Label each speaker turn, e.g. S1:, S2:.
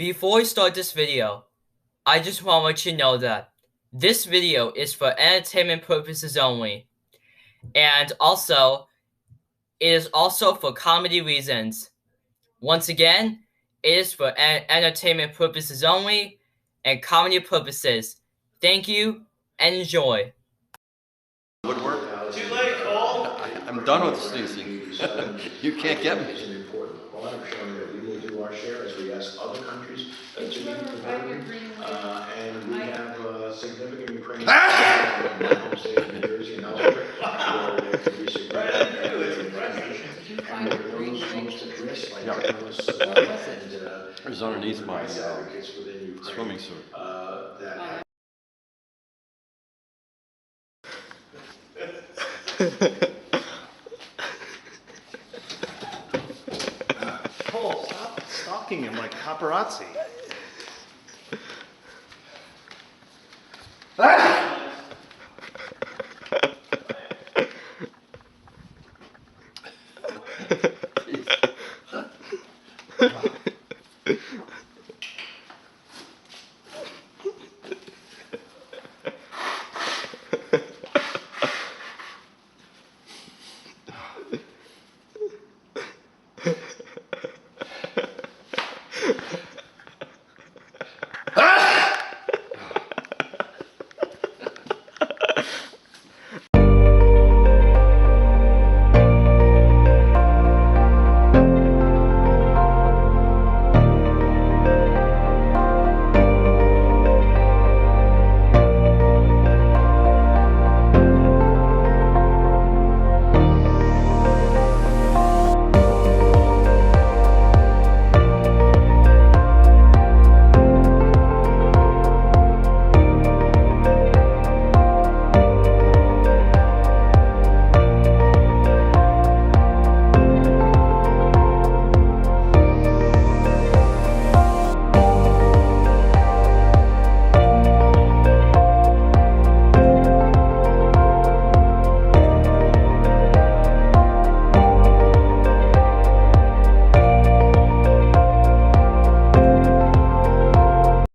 S1: Before we start this video, I just want to let you know that this video is for entertainment purposes only, and also, it is also for comedy reasons. Once again, it is for entertainment purposes only and comedy purposes. Thank you and enjoy.
S2: Woodwork. Too late, Cole. I'm done with sneezing. You can't get me.
S3: Is an important part of showing that we will do our share as we ask other countries to be competitive. And we have significant Ukrainian in my home state of New Jersey and elsewhere where there could be significant and those most at risk like journalists and
S2: It was underneath my
S3: advocates within Ukraine
S2: swimming suit.
S3: that
S4: Cole, stop stalking him like paparazzi.